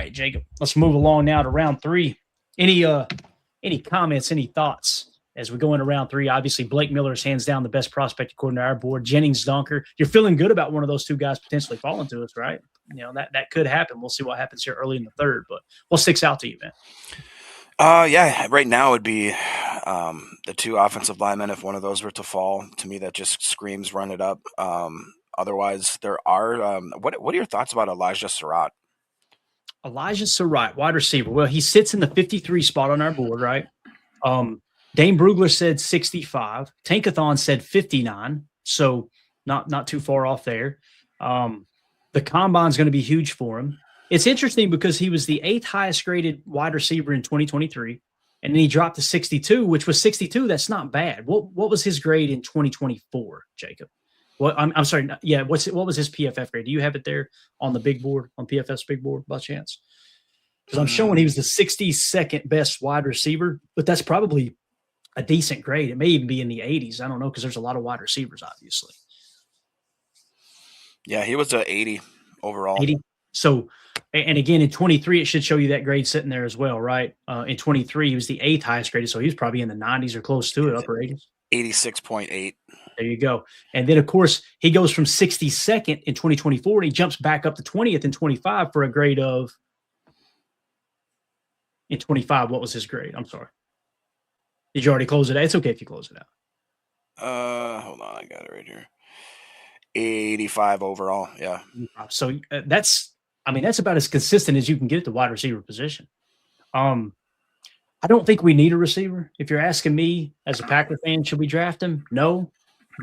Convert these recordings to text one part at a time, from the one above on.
right, Jacob. Let's move along now to round 3. Any comments, any thoughts as we go into round 3? Obviously, Blake Miller is hands down the best prospect according to our board. Jennings, Dunker. You're feeling good about one of those two guys potentially falling to us, right? That could happen. We'll see what happens here early in the 3rd. But what sticks out to you, man? Yeah, right now would be the 2 offensive linemen. If one of those were to fall, to me that just screams run it up. Otherwise, there are. What are your thoughts about Elijah Surratt? Elijah Surratt, wide receiver. Well, he sits in the 53 spot on our board, right? Dane Brugler said 65. Tankathon said 59. So not too far off there. The combine's going to be huge for him. It's interesting because he was the 8th highest graded wide receiver in 2023, and then he dropped to 62, which was 62. That's not bad. What was his grade in 2024, Jacob? What I'm sorry. Yeah, what was his PFF grade? Do you have it there on the big board, on PFF's big board by chance? Because I'm showing he was the 62nd best wide receiver, but that's probably a decent grade. It may even be in the 80s. I don't know because there's a lot of wide receivers, obviously. Yeah, he was a 80 overall. 80. So, and again, in 23, it should show you that grade sitting there as well, right? In 23, he was the 8th highest graded, so he was probably in the 90s or close to it, upper 80s. 86.8. There you go. And then, of course, he goes from 62nd in 2024, and he jumps back up to 20th in 25 for a grade of – in 25, what was his grade? I'm sorry. Did you already close it out? It's okay if you close it out. Hold on. I got it right here. 85 overall, yeah. So that's about as consistent as you can get at the wide receiver position. I don't think we need a receiver. If you're asking me as a Packer fan, should we draft him? No,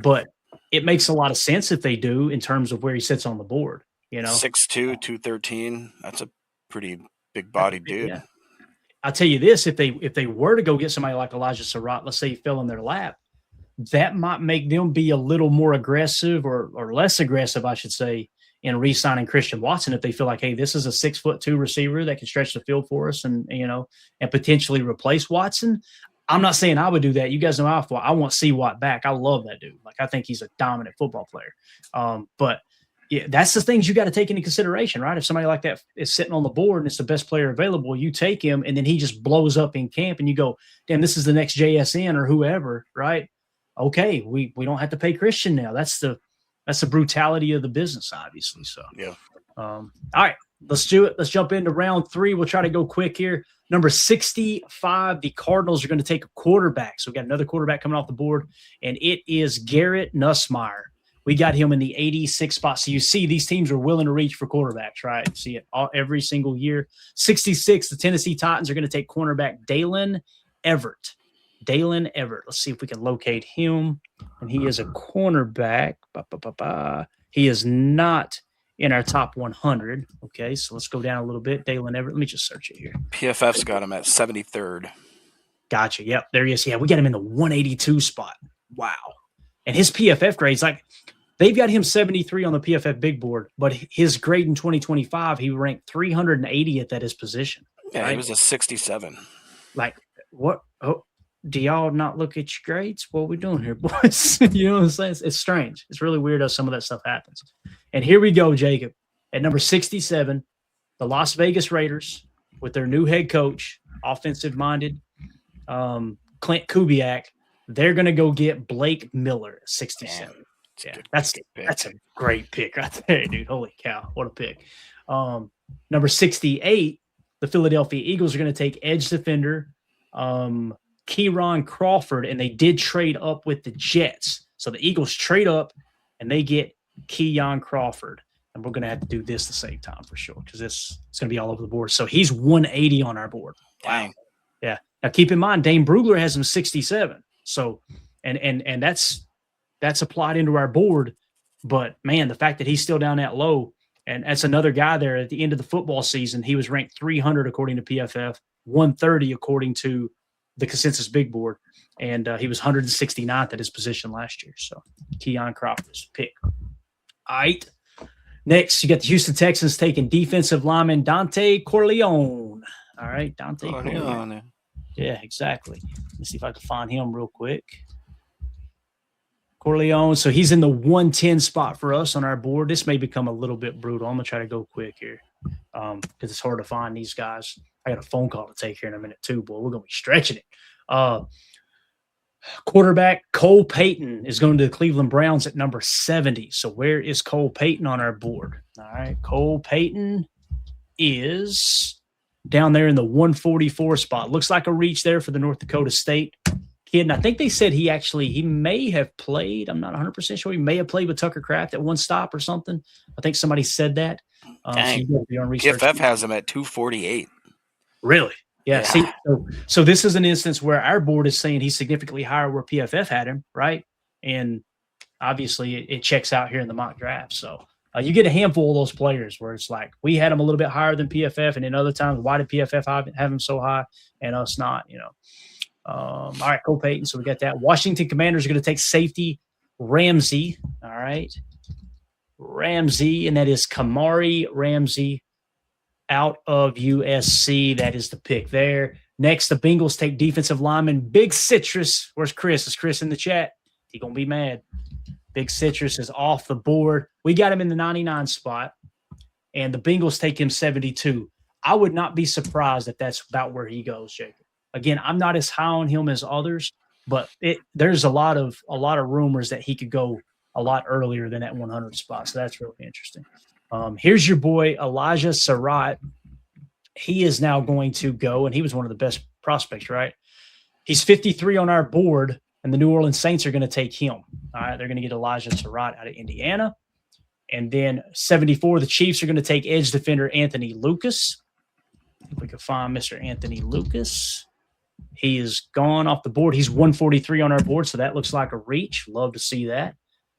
but it makes a lot of sense if they do in terms of where he sits on the board. 6'2", 213. That's a pretty big body dude. Yeah. I'll tell you this: if they were to go get somebody like Elijah Surratt, let's say he fell in their lap, that might make them be a little more aggressive or less aggressive, I should say, in re-signing Christian Watson if they feel like, hey, this is a 6'2" receiver that can stretch the field for us and potentially replace Watson. I'm not saying I would do that. You guys know I want C-Watt back. I love that dude. Like, I think he's a dominant football player. But yeah, that's the things you got to take into consideration, right? If somebody like that is sitting on the board and it's the best player available, you take him and then he just blows up in camp and you go, damn, this is the next JSN or whoever, right? Okay, we don't have to pay Christian now. That's the brutality of the business, obviously. So yeah. All right, let's do it. Let's jump into round 3. We'll try to go quick here. Number 65, the Cardinals are going to take a quarterback. So we got another quarterback coming off the board, and it is Garrett Nussmeier. We got him in the 86th spot. So you see these teams are willing to reach for quarterbacks, right? You see it every single year. 66, the Tennessee Titans are going to take cornerback Dalen Everett. Let's see if we can locate him. And he is a cornerback. He is not in our top 100. Okay, so let's go down a little bit. Dalen Everett. Let me just search it here. PFF's got him at 73rd. Gotcha. Yep, there he is. Yeah, we got him in the 182 spot. Wow. And his PFF grades, like, they've got him 73 on the PFF big board, but his grade in 2025, he ranked 380th at his position. Yeah, right? He was a 67. Like, what? Oh, do y'all not look at your grades? What are we doing here, boys? You know what I'm saying? It's strange. It's really weird how some of that stuff happens. And here we go, Jacob. At number 67, the Las Vegas Raiders with their new head coach, offensive-minded, Clint Kubiak. They're going to go get Blake Miller at 67. Man, yeah, that's a great pick right there, dude. Holy cow, what a pick. Number 68, the Philadelphia Eagles are going to take edge defender Kieron Crawford, and they did trade up with the Jets. So the Eagles trade up, and they get Keion Crawford. And we're going to have to do this at the same time for sure because it's going to be all over the board. So he's 180 on our board. Wow. Yeah. Now keep in mind, Dane Brugler has him 67. So, and that's applied into our board. But man, the fact that he's still down that low, and that's another guy there at the end of the football season. He was ranked 300 according to PFF, 130 according to the consensus big board, and he was 169th at his position last year. So Keion Crawford's pick. All right. Next, you got the Houston Texans taking defensive lineman Dante Corleone. All right, Dante Corleone. Yeah, exactly. Let me see if I can find him real quick. Corleone. So he's in the 110 spot for us on our board. This may become a little bit brutal. I'm going to try to go quick here. because it's hard to find these guys. I got a phone call to take here in a minute too, boy. We're going to be stretching it. Quarterback Cole Payton is going to the Cleveland Browns at number 70. So where is Cole Payton on our board? All right, Cole Payton is down there in the 144 spot. Looks like a reach there for the North Dakota State kid. And I think they said he may have played. I'm not 100% sure. He may have played with Tucker Kraft at one stop or something. I think somebody said that. Dang. So be on research. PFF has him at 248. Really? Yeah. See, so this is an instance where our board is saying he's significantly higher where PFF had him, right? And obviously it checks out here in the mock draft. So you get a handful of those players where it's like we had him a little bit higher than PFF, and then other times, why did PFF have him so high and us not? All right, Cole Payton. So we got that. Washington Commanders are going to take safety Ramsey. All right, Ramsey, and that is Kamari Ramsey out of USC. That is the pick there. Next, the Bengals take defensive lineman Big Citrus. Where's Chris? Is Chris in the chat? He gonna be mad. Big Citrus is off the board. We got him in the 99 spot, and the Bengals take him 72. I would not be surprised if that's about where he goes, Jacob. Again, I'm not as high on him as others, but there's a lot of rumors that he could go a lot earlier than that 100 spot. So that's really interesting. Here's your boy Elijah Surratt. He is now going to go, and he was one of the best prospects, right? He's 53 on our board, and the New Orleans Saints are going to take him. All right, they're going to get Elijah Surratt out of Indiana. And then 74, the Chiefs are going to take edge defender Anthony Lucas. If we can find Mr. Anthony Lucas. He is gone off the board. He's 143 on our board, so that looks like a reach. Love to see that.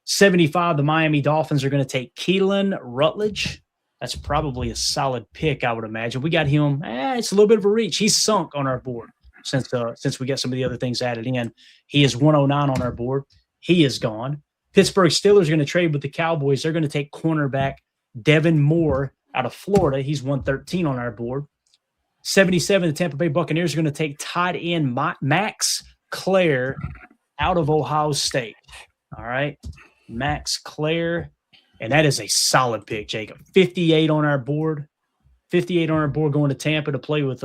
75, the Miami Dolphins are going to take Keelan Rutledge. That's probably a solid pick, I would imagine. We got him. It's a little bit of a reach. He's sunk on our board since we got some of the other things added in. He is 109 on our board. He is gone. Pittsburgh Steelers are going to trade with the Cowboys. They're going to take cornerback Devin Moore out of Florida. He's 113 on our board. 77, the Tampa Bay Buccaneers are going to take tight end Max Clare out of Ohio State. All right. Max Clare, and that is a solid pick, Jacob. 58 on our board. 58 on our board going to Tampa to play with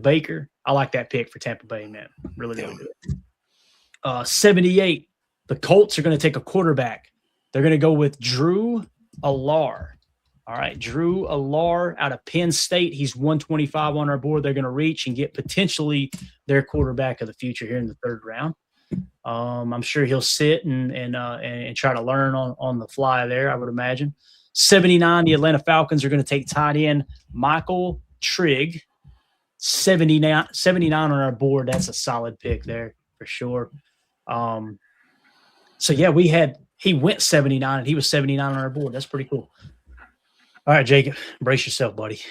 Baker. I like that pick for Tampa Bay, man. Really, really good. 78, the Colts are going to take a quarterback. They're going to go with Drew Allar. All right, Drew Allar out of Penn State. He's 125 on our board. They're going to reach and get potentially their quarterback of the future here in the third round. I'm sure he'll sit and try to learn on the fly there, I would imagine. 79, the Atlanta Falcons are going to take tight end Michael Trigg. 79 on our board. That's a solid pick there for sure. So, yeah, he went 79, and he was 79 on our board. That's pretty cool. All right, Jacob, brace yourself, buddy.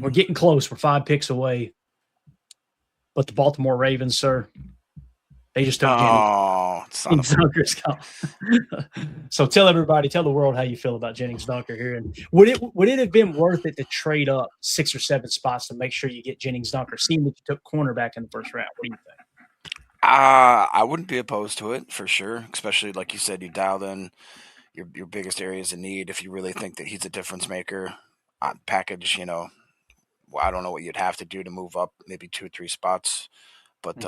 We're getting close. We're 5 picks away. But the Baltimore Ravens, sir, they just took Jennings Dunker's gone. So tell the world how you feel about Jennings Dunker here. And would it have been worth it to trade up 6 or 7 spots to make sure you get Jennings Dunker, seeing that you took cornerback in the first round? What do you think? I wouldn't be opposed to it for sure, especially like you said, you dialed in your biggest areas of need. If you really think that he's a difference maker, package, I don't know what you'd have to do to move up maybe 2 or 3 spots, but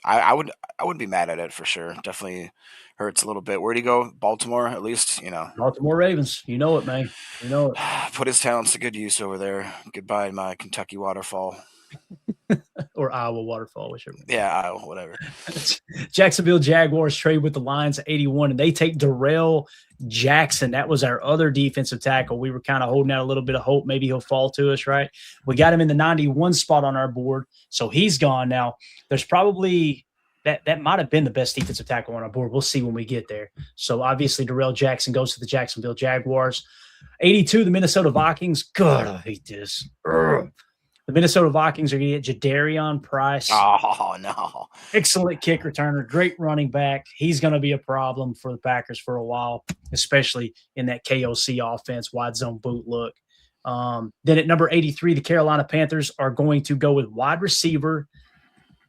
I wouldn't be mad at it for sure. Definitely hurts a little bit. Where'd he go? Baltimore, at least, Baltimore Ravens. You know it, man. You know it. Put his talents to good use over there. Goodbye, my Kentucky waterfall. Or Iowa waterfall, whichever. Yeah, Iowa, whatever. Jacksonville Jaguars trade with the Lions at 81, and they take Darrell Jackson. That was our other defensive tackle. We were kind of holding out a little bit of hope. Maybe he'll fall to us, right? We got him in the 91 spot on our board, so he's gone now. There's probably that might have been the best defensive tackle on our board. We'll see when we get there. So obviously Darrell Jackson goes to the Jacksonville Jaguars. 82, the Minnesota Vikings. God, I hate this. Ugh. The Minnesota Vikings are going to get Jadarian Price. Oh, no. Excellent kick returner, great running back. He's going to be a problem for the Packers for a while, especially in that KOC offense, wide zone boot look. Then at number 83, the Carolina Panthers are going to go with wide receiver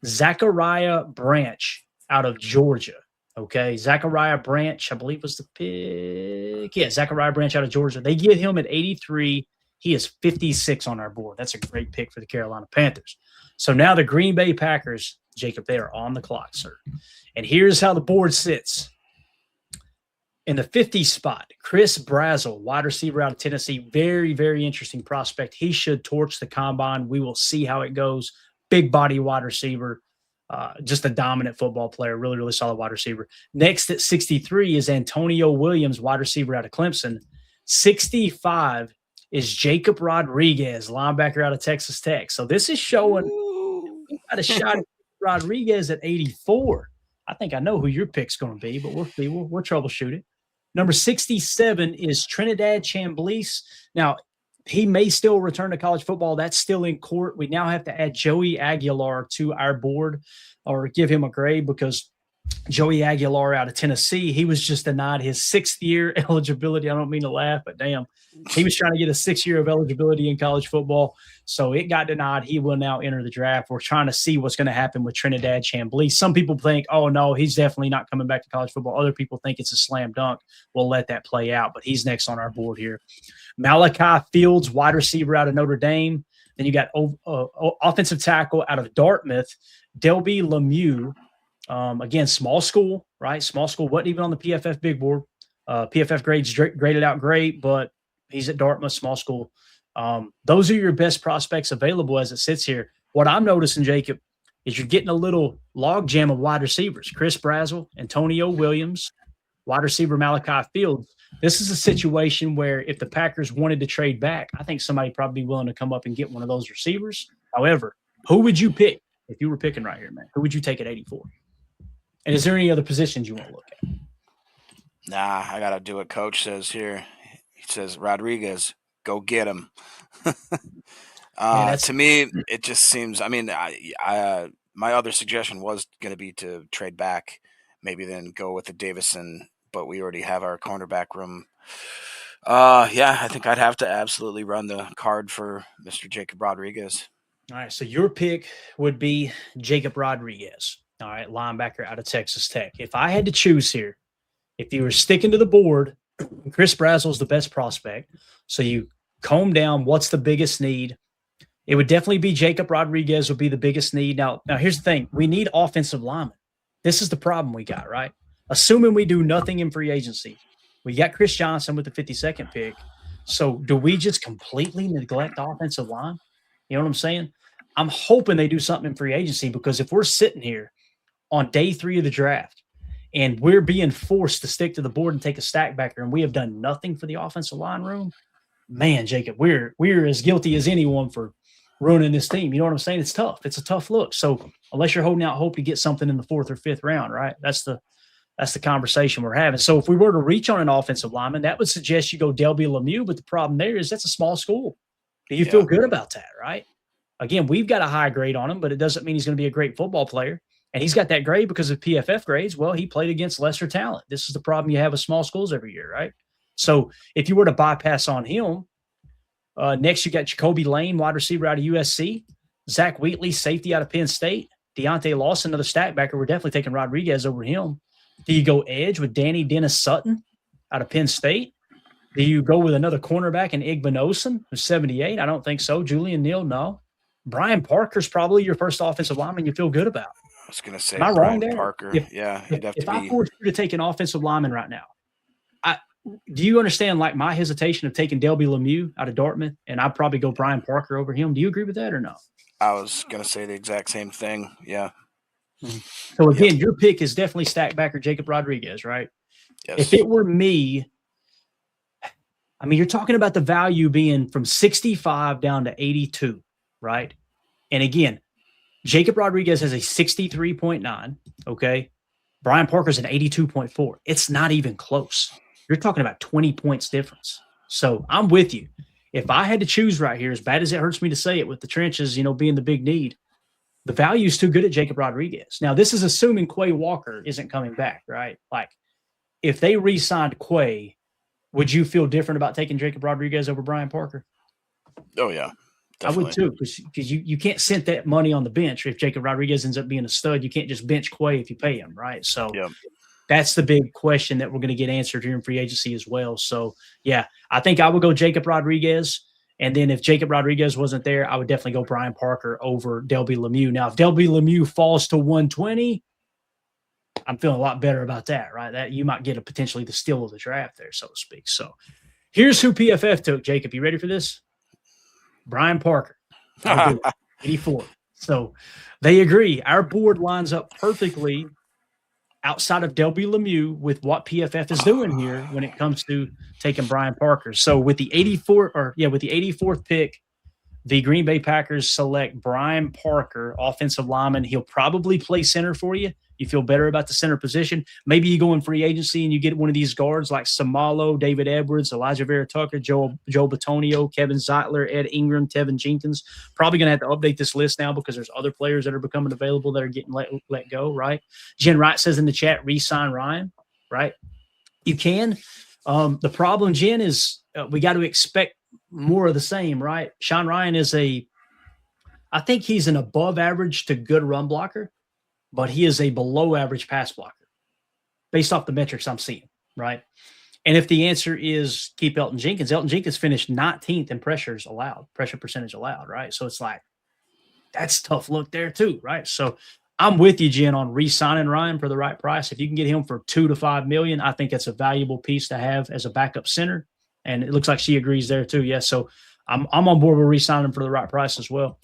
Zachariah Branch out of Georgia. Okay, Zachariah Branch, I believe was the pick. Yeah, Zachariah Branch out of Georgia. They get him at 83. He is 56 on our board. That's a great pick for the Carolina Panthers. So now the Green Bay Packers, Jacob, they are on the clock, sir. And here's how the board sits. In the 50 spot, Chris Brazzell, wide receiver out of Tennessee, very, very interesting prospect. He should torch the combine. We will see how it goes. Big body wide receiver, just a dominant football player, really, really solid wide receiver. Next at 63 is Antonio Williams, wide receiver out of Clemson. 65 is Jacob Rodriguez, linebacker out of Texas Tech. So this is showing we got a shot at Rodriguez at 84. I think I know who your pick's going to be, but we'll see. We'll troubleshoot it. Number 67 is Trinidad Chambliss. Now, he may still return to college football. That's still in court. We now have to add Joey Aguilar to our board or give him a grade because Joey Aguilar out of Tennessee, he was just denied his 6th year eligibility. I don't mean to laugh, but damn, he was trying to get a 6th year of eligibility in college football. So it got denied. He will now enter the draft. We're trying to see what's going to happen with Trinidad Chambliss. Some people think, oh, no, he's definitely not coming back to college football. Other people think it's a slam dunk. We'll let that play out, but he's next on our board here. Malachi Fields, wide receiver out of Notre Dame. Then you got offensive tackle out of Dartmouth, Delby Lemieux. Again, small school, right? Small school, wasn't even on the PFF big board. PFF grades graded out great, but he's at Dartmouth, small school. Those are your best prospects available as it sits here. What I'm noticing, Jacob, is you're getting a little log jam of wide receivers. Chris Brazzell, Antonio Williams, wide receiver Malachi Fields. This is a situation where if the Packers wanted to trade back, I think somebody probably be willing to come up and get one of those receivers. However, who would you pick if you were picking right here, man? Who would you take at 84? And is there any other positions you want to look at? Nah, I got to do what Coach says here. He says, Rodriguez, go get him. To me, it just seems – I mean, my other suggestion was going to be to trade back, maybe then go with the Davison, but we already have our cornerback room. Yeah, I think I'd have to absolutely run the card for Mr. Jacob Rodriguez. All right, so your pick would be Jacob Rodriguez. All right, linebacker out of Texas Tech. If I had to choose here, if you were sticking to the board, Chris Brazzell is the best prospect. So you comb down what's the biggest need. It would definitely be Jacob Rodriguez would be the biggest need. Now here's the thing. We need offensive linemen. This is the problem we got, right? Assuming we do nothing in free agency. We got Chris Johnson with the 52nd pick. So do we just completely neglect the offensive line? You know what I'm saying? I'm hoping they do something in free agency because if we're sitting here on day 3 of the draft and we're being forced to stick to the board and take a stack backer and we have done nothing for the offensive line room, man, Jacob, we're as guilty as anyone for ruining this team. You know what I'm saying? It's tough. It's a tough look. So unless you're holding out hope to get something in the 4th or 5th round, right? That's the conversation we're having. So if we were to reach on an offensive lineman, that would suggest you go Delby Lemieux, but the problem there is that's a small school. Do you feel good about that, right? Again, we've got a high grade on him, but it doesn't mean he's going to be a great football player. And he's got that grade because of PFF grades. Well, he played against lesser talent. This is the problem you have with small schools every year, right? So if you were to bypass on him, next you got Jacoby Lane, wide receiver out of USC, Zach Wheatley, safety out of Penn State, Deontay Lawson, another stack backer. We're definitely taking Rodriguez over him. Do you go edge with Danny Dennis Sutton out of Penn State? Do you go with another cornerback in Igbinosun, who's 78? I don't think so. Julian Neal, no. Brian Parker's probably your first offensive lineman you feel good about. I was going to say Am I Brian wrong there? Parker. He'd have to be. If I forced you to take an offensive lineman right now, do you understand like my hesitation of taking Delby Lemieux out of Dartmouth, and I'd probably go Brian Parker over him? Do you agree with that or no? I was going to say the exact same thing. Yeah. So again, your pick is definitely stack backer Jacob Rodriguez, right? Yes. If it were me, I mean, you're talking about the value being from 65 down to 82, right? And again, Jacob Rodriguez has a 63.9, okay? Brian Parker's an 82.4. It's not even close. You're talking about 20 points difference. So I'm with you. If I had to choose right here, as bad as it hurts me to say it with the trenches, being the big need, the value is too good at Jacob Rodriguez. Now, this is assuming Quay Walker isn't coming back, right? Like, if they re-signed Quay, would you feel different about taking Jacob Rodriguez over Brian Parker? Oh, yeah. Definitely. I would too, because you can't send that money on the bench. If Jacob Rodriguez ends up being a stud, you can't just bench Quay if you pay him, right? So that's the big question that we're going to get answered here in free agency as well. So, yeah, I think I would go Jacob Rodriguez. And then if Jacob Rodriguez wasn't there, I would definitely go Brian Parker over Delby Lemieux. Now, if Delby Lemieux falls to 120, I'm feeling a lot better about that, right? That you might get potentially the steal of the draft there, so to speak. So here's who PFF took. Jacob, you ready for this? Brian Parker, 84. So they agree. Our board lines up perfectly outside of Delby Lemieux with what PFF is doing here when it comes to taking Brian Parker. So with the 84th pick, the Green Bay Packers select Brian Parker, offensive lineman. He'll probably play center for you. You feel better about the center position. Maybe you go in free agency and you get one of these guards like Samalo, David Edwards, Elijah Vera-Tucker, Joe Batonio, Kevin Zeitler, Ed Ingram, Tevin Jenkins. Probably going to have to update this list now because there's other players that are becoming available that are getting let go, right? Jen Wright says in the chat, re-sign Ryan, right? You can. The problem, Jen, is we got to expect more of the same, right? Sean Ryan I think he's an above average to good run blocker, but he is a below average pass blocker based off the metrics I'm seeing, right? And if the answer is keep Elton Jenkins finished 19th in pressure percentage allowed, right? So it's like, that's tough look there too, right? So I'm with you, Jen, on re-signing Ryan for the right price. If you can get him for $2 to $5 million, I think that's a valuable piece to have as a backup center. And it looks like she agrees there too. Yes. So I'm on board with re-signing him for the right price as well.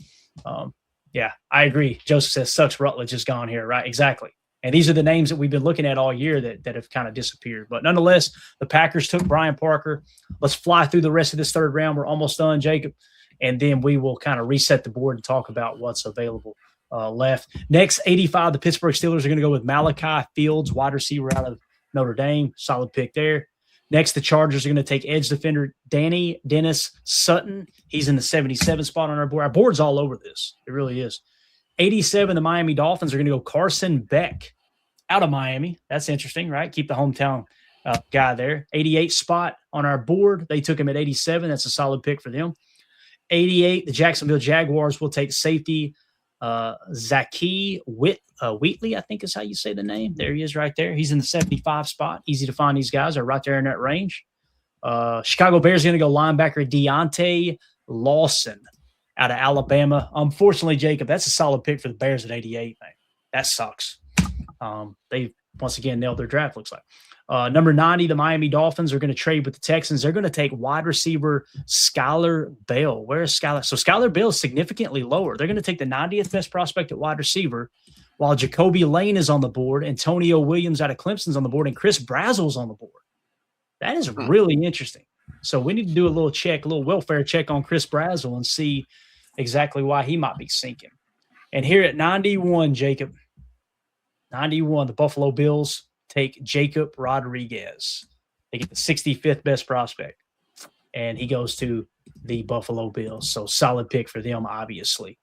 Yeah, I agree. Joseph says, sucks Rutledge is gone here, right? Exactly. And these are the names that we've been looking at all year that have kind of disappeared. But nonetheless, the Packers took Brian Parker. Let's fly through the rest of this third round. We're almost done, Jacob. And then we will kind of reset the board and talk about what's available left. Next, 85, the Pittsburgh Steelers are going to go with Malachi Fields, wide receiver out of Notre Dame. Solid pick there. Next, the Chargers are going to take edge defender Danny Dennis Sutton. He's in the 77 spot on our board. Our board's all over this. It really is. 87, the Miami Dolphins are going to go Carson Beck out of Miami. That's interesting, right? Keep the hometown guy there. 88 spot on our board. They took him at 87. That's a solid pick for them. 88, the Jacksonville Jaguars will take safety Zaki Wheatley, I think is how you say the name. There he is right there. He's in the 75 spot. Easy to find these guys. They're right there in that range. Chicago Bears are going to go linebacker Deontay Lawson out of Alabama. Unfortunately, Jacob, that's a solid pick for the Bears at 88. Man. That sucks. They once again nailed their draft, looks like. Number 90, the Miami Dolphins are going to trade with the Texans. They're going to take wide receiver Skylar Bell. Where is Skylar? So Skylar Bell is significantly lower. They're going to take the 90th best prospect at wide receiver, while Jacoby Lane is on the board, Antonio Williams out of Clemson's on the board, and Chris Brazel's on the board. That is really interesting. So we need to do a little welfare check on Chris Brazel and see exactly why he might be sinking. And here at 91, Jacob, 91, the Buffalo Bills take Jacob Rodriguez. They get the 65th best prospect, and he goes to the Buffalo Bills. So solid pick for them, obviously.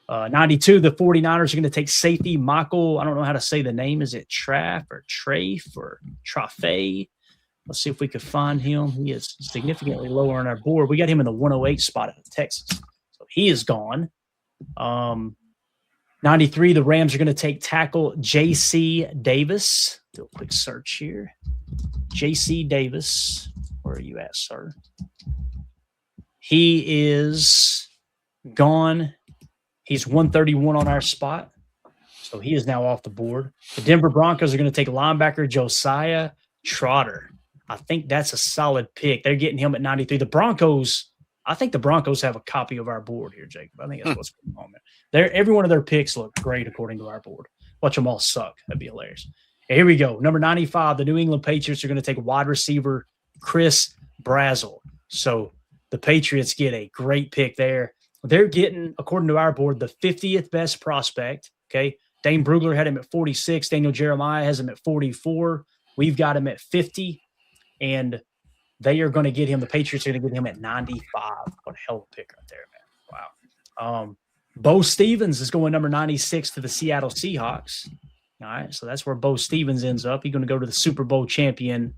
92, the 49ers are going to take safety Michael. I don't know how to say the name. Is it Trafe or Trafe or Trafe? Let's see if we could find him. He is significantly lower on our board. We got him in the 108 spot at Texas. So he is gone. 93, the Rams are going to take tackle J.C. Davis. Do a quick search here. J.C. Davis. Where are you at, sir? He is gone. He's 131 on our spot. So he is now off the board. The Denver Broncos are going to take linebacker Josiah Trotter. I think that's a solid pick. They're getting him at 93. I think the Broncos have a copy of our board here, Jacob. I think that's what's going on there. Every one of their picks look great according to our board. Watch them all suck. That'd be hilarious. Here we go. Number 95, the New England Patriots are going to take wide receiver Chris Brazel. So the Patriots get a great pick there. They're getting, according to our board, the 50th best prospect. Okay. Dane Brugler had him at 46. Daniel Jeremiah has him at 44. We've got him at 50. And they are going to get him. The Patriots are going to get him at 95. What a hell of a pick right there, man. Wow. Bo Stevens is going number 96 to the Seattle Seahawks. All right. So that's where Bo Stevens ends up. He's going to go to the Super Bowl champion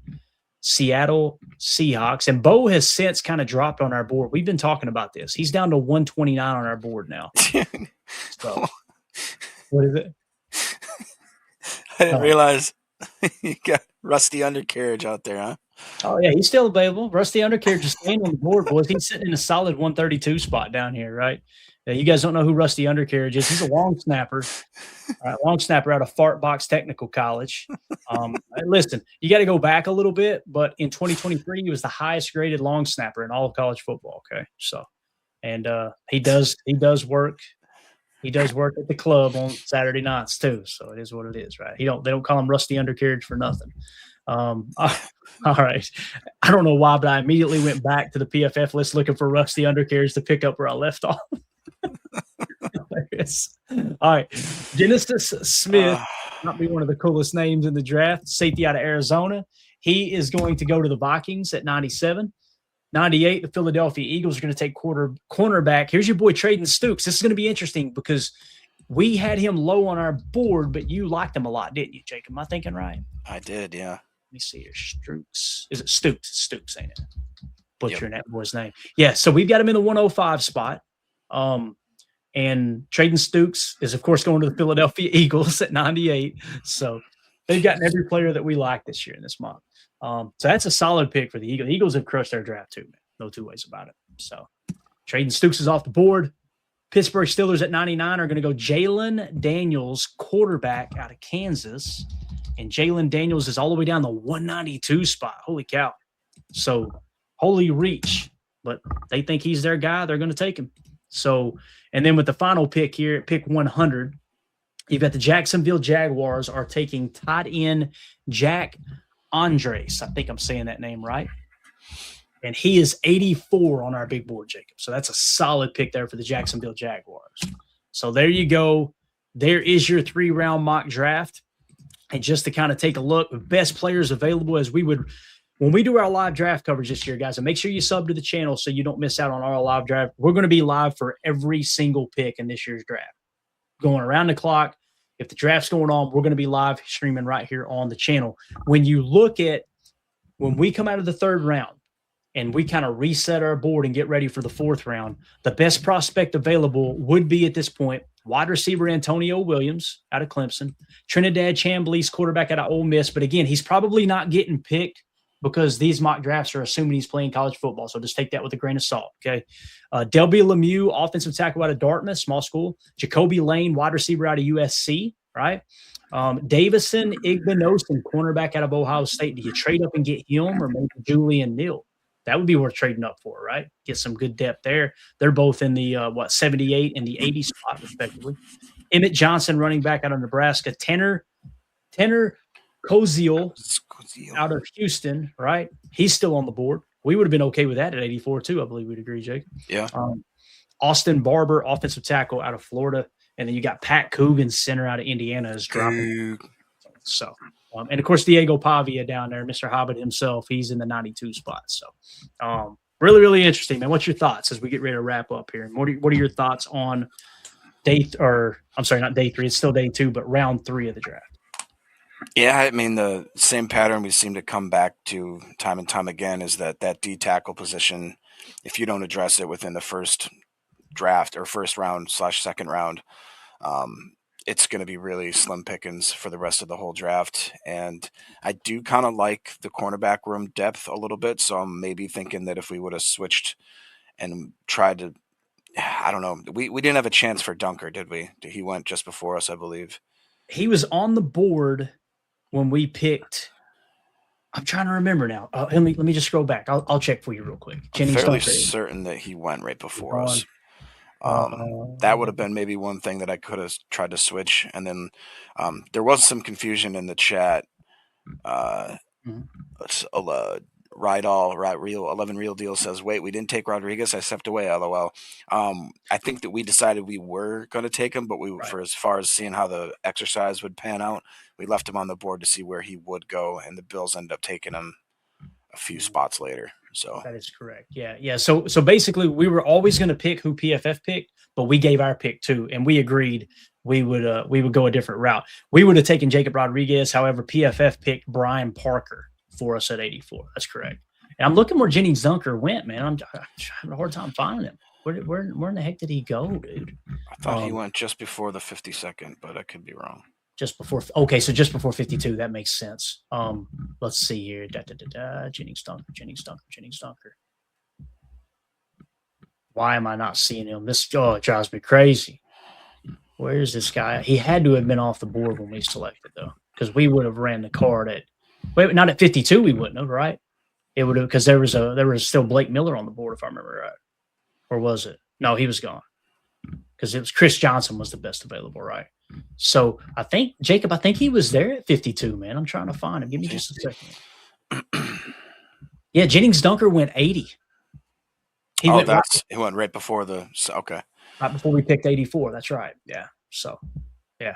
Seattle Seahawks. And Bo has since kind of dropped on our board. We've been talking about this. He's down to 129 on our board now. So, what is it? I didn't realize you got Rusty undercarriage out there, huh? Oh, yeah, he's still available. Rusty Undercarriage is staying on the board, boys. He's sitting in a solid 132 spot down here, right? You guys don't know who Rusty Undercarriage is. He's a long snapper. Long snapper out of Fart Box Technical College. Listen, you got to go back a little bit, but in 2023, he was the highest graded long snapper in all of college football. Okay, so, and he does work. He does work at the club on Saturday nights too. So it is what it is, right? They don't call him Rusty Undercarriage for nothing. All right. I don't know why, but I immediately went back to the PFF list looking for Rusty Undercarriage to pick up where I left off. All right. Genesis Smith might be one of the coolest names in the draft. Safety out of Arizona. He is going to go to the Vikings at 97. 98, the Philadelphia Eagles are going to take cornerback. Here's your boy Traden Stukes. This is going to be interesting because we had him low on our board, but you liked him a lot, didn't you, Jacob? Am I thinking right? I did, yeah. Let me see here. Stukes. Is it Stukes? Stukes, ain't it? Butchering that boy's name. Yeah, so we've got him in the 105 spot. And Traden Stukes is, of course, going to the Philadelphia Eagles at 98. So they've gotten every player that we like this year in this month. So that's a solid pick for the Eagles. The Eagles have crushed their draft too, man. No two ways about it. So Traden Stukes is off the board. Pittsburgh Steelers at 99 are going to go Jalen Daniels, quarterback out of Kansas. And Jalen Daniels is all the way down the 192 spot. Holy cow. So holy reach. But they think he's their guy. They're going to take him. So, and then with the final pick here at pick 100, you've got the Jacksonville Jaguars are taking tight end Jack Andres. I think I'm saying that name right. And he is 84 on our big board, Jacob. So that's a solid pick there for the Jacksonville Jaguars. So there you go. There is your 3-round mock draft. And just to kind of take a look, the best players available as we would when we do our live draft coverage this year, guys, and make sure you sub to the channel so you don't miss out on our live draft. We're going to be live for every single pick in this year's draft. Going around the clock. If the draft's going on, we're going to be live streaming right here on the channel. When you look at when we come out of the 3rd round and we kind of reset our board and get ready for the 4th round, the best prospect available would be at this point wide receiver Antonio Williams out of Clemson, Trinidad Chamblee's quarterback out of Ole Miss. But again, he's probably not getting picked because these mock drafts are assuming he's playing college football. So just take that with a grain of salt, okay? Delby Lemieux, offensive tackle out of Dartmouth, small school. Jacoby Lane, wide receiver out of USC, right? Davison Igbinosun, cornerback out of Ohio State. Do you trade up and get him or maybe Julian Neal? That would be worth trading up for, right? Get some good depth there. They're both in the, 78 and the 80 spot, respectively. Emmett Johnson, running back out of Nebraska. Tanner Koziel out of Houston, right? He's still on the board. We would have been okay with that at 84 too, I believe we'd agree, Jake. Yeah. Austin Barber, offensive tackle out of Florida. And then you got Pat Coogan, center out of Indiana, is dropping. So, and of course, Diego Pavia down there, Mr. Hobbit himself, he's in the 92 spot. So, really, really interesting, man. What's your thoughts as we get ready to wrap up here? And what are your thoughts on not day 3, it's still day 2, but round 3 of the draft? Yeah, I mean, the same pattern we seem to come back to time and time again is that D tackle position, if you don't address it within the first draft or first round / second round, it's going to be really slim pickings for the rest of the whole draft. And I do kind of like the cornerback room depth a little bit. So I'm maybe thinking that if we would have switched and tried to, I don't know, we didn't have a chance for Dunker, did we? He went just before us, I believe. He was on the board when we picked. I'm trying to remember now. Let me just scroll back. I'll check for you real quick. I'm fairly certain that he went right before us. That would have been maybe one thing that I could have tried to switch. And then there was some confusion in the chat. Real 11 Real Deal says, wait, we didn't take Rodriguez. I stepped away. LOL. I think that we decided we were going to take him, but for as far as seeing how the exercise would pan out, we left him on the board to see where he would go, and the Bills ended up taking him a few spots later. So that is correct. Yeah. So basically, we were always going to pick who PFF picked, but we gave our pick too, and we agreed we would go a different route. We would have taken Jacob Rodriguez. However, PFF picked Brian Parker for us at 84. That's correct. And I'm looking where Jennings Dunker went, man. I'm having a hard time finding him. Where in the heck did he go, dude? I thought he went just before the 52nd, but I could be wrong. Just before. Okay, so just before 52. That makes sense. Let's see here. Jennings Dunker. Why am I not seeing him? This it drives me crazy. Where's this guy? He had to have been off the board when we selected, though, because we would have ran the card at not at 52. We wouldn't have, right? It would have, because there was still Blake Miller on the board, if I remember right, or was it? No, he was gone because it was Chris Johnson was the best available, right? So I think Jacob, he was there at 52. Man, I'm trying to find him. Give me just a second. Yeah, Jennings Dunker went 80. He went right before okay. Right before we picked 84. That's right. Yeah. So, yeah.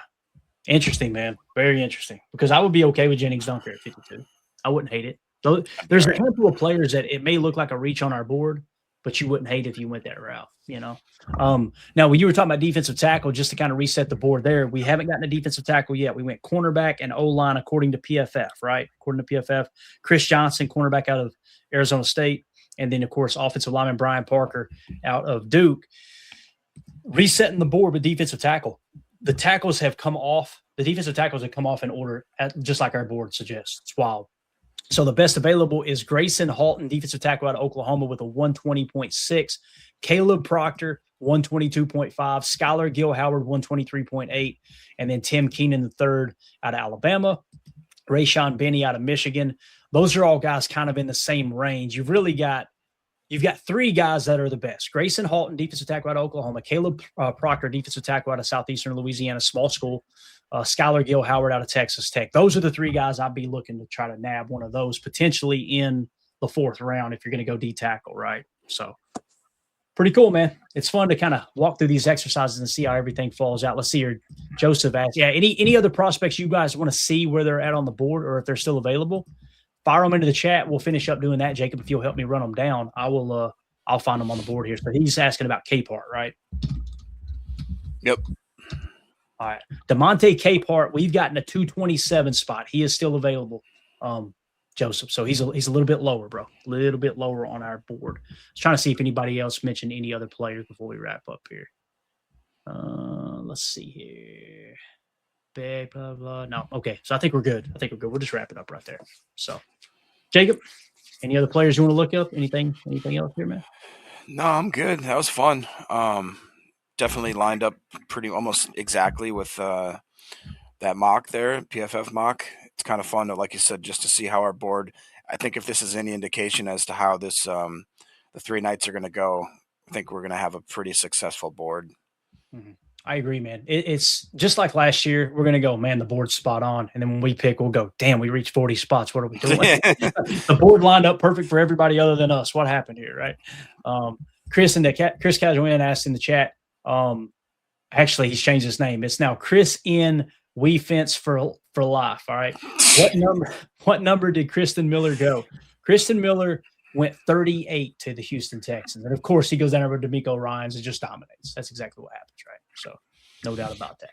Interesting, man. Very interesting. Because I would be okay with Jennings Dunker at 52. I wouldn't hate it. So there's a handful of players that it may look like a reach on our board, but you wouldn't hate if you went that route, you know? Now, when you were talking about defensive tackle, just to kind of reset the board there, we haven't gotten a defensive tackle yet. We went cornerback and O-line according to PFF, right? According to PFF. Chris Johnson, cornerback out of Arizona State. And then, of course, offensive lineman Brian Parker out of Duke. Resetting the board with defensive tackle. The tackles have come off. The defensive tackles have come off in order, just like our board suggests. It's wild. So the best available is Gracen, Halton, defensive tackle out of Oklahoma with a 120.6. Caleb Proctor, 122.5. Skylar Gill-Howard, 123.8. And then Tim Keenan III out of Alabama. Rayshawn Benny out of Michigan. Those are all guys kind of in the same range. You've got three guys that are the best. Gracen Halton, defensive tackle out of Oklahoma. Caleb Proctor, defensive tackle out of Southeastern Louisiana, small school. Skylar Gill-Howard out of Texas Tech. Those are the three guys I'd be looking to try to nab one of those potentially in the fourth round if you're going to go D-tackle, right? So pretty cool, man. It's fun to kind of walk through these exercises and see how everything falls out. Let's see here. Joseph asks, any other prospects you guys want to see where they're at on the board or if they're still available? Fire them into the chat. We'll finish up doing that. Jacob, if you'll help me run them down, I'll find them on the board here. So he's asking about Capehart, right? Yep. All right. Devonte Capehart, we've gotten a 227 spot. He is still available, Joseph. So he's a little bit lower, bro. A little bit lower on our board. I was trying to see if anybody else mentioned any other players before we wrap up here. Let's see here. Big, blah, blah. No. Okay. So I think we're good. We'll just wrap it up right there. So, Jacob, any other players you want to look up? Anything else here, man? No, I'm good. That was fun. Definitely lined up pretty almost exactly with that mock there, PFF mock. It's kind of fun to, like you said, just to see how our board. I think if this is any indication as to how this the three nights are going to go, I think we're going to have a pretty successful board. Mm-hmm. I agree, man. It's just like last year. We're going to go, man, the board's spot on. And then when we pick, we'll go, damn, we reached 40 spots. What are we doing? The board lined up perfect for everybody other than us. What happened here, right? Chris Casuan asked in the chat. Actually, he's changed his name. It's now Chris N. We Fence for life. All right. What number did Kristen Miller go? Kristen Miller went 38 to the Houston Texans. And, of course, he goes down over to D'Amico Ryans and just dominates. That's exactly what happens, right? So, no doubt about that.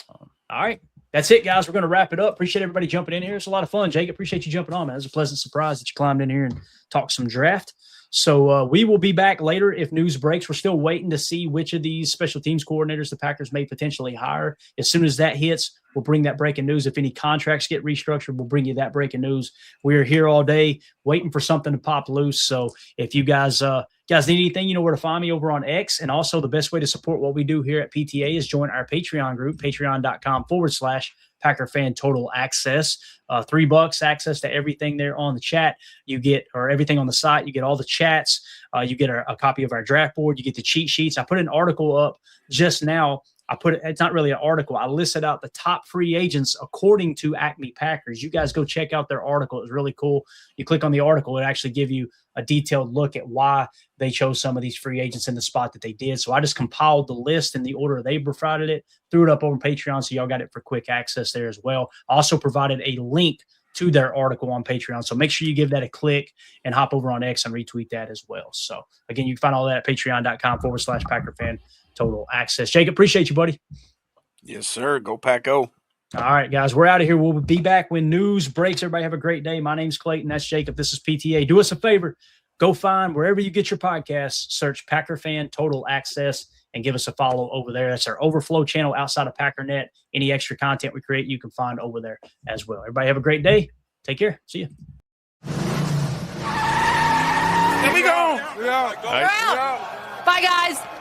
All right. That's it, guys. We're going to wrap it up. Appreciate everybody jumping in here. It's a lot of fun. Jake, appreciate you jumping on, man. It was a pleasant surprise that you climbed in here and talked some draft. So we will be back later if news breaks. We're still waiting to see which of these special teams coordinators the Packers may potentially hire. As soon as that hits, we'll bring that breaking news. If any contracts get restructured, we'll bring you that breaking news. We're here all day waiting for something to pop loose. So if you guys need anything, you know where to find me over on X. And also the best way to support what we do here at PTA is join our Patreon group, patreon.com/Packer Fan Total Access. $3 access to everything there on the chat. You get, or everything on the site. You get all the chats. You get a copy of our draft board. You get the cheat sheets. I put an article up just now. It's not really an article. I listed out the top free agents according to Acme Packers. You guys go check out their article. It was really cool. You click on the article, it actually give you a detailed look at why they chose some of these free agents in the spot that they did. So I just compiled the list in the order they provided it, threw it up on Patreon, so y'all got it for quick access there as well. I also provided a link to their article on Patreon. So make sure you give that a click and hop over on X and retweet that as well. So again, you can find all that at patreon.com/Packer Fan Total Access. Jake, appreciate you, buddy. Yes, sir. Go Pack Go. All right, guys, we're out of here. We'll be back when news breaks. Everybody have a great day. My name's Clayton. That's Jacob. This is PTA. Do us a favor. Go find wherever you get your podcasts, search Packer Fan Total Access and give us a follow over there. That's our overflow channel outside of Packernet. Any extra content we create, you can find over there as well. Everybody have a great day. Take care. See you. Here we go. We're out. Bye, guys.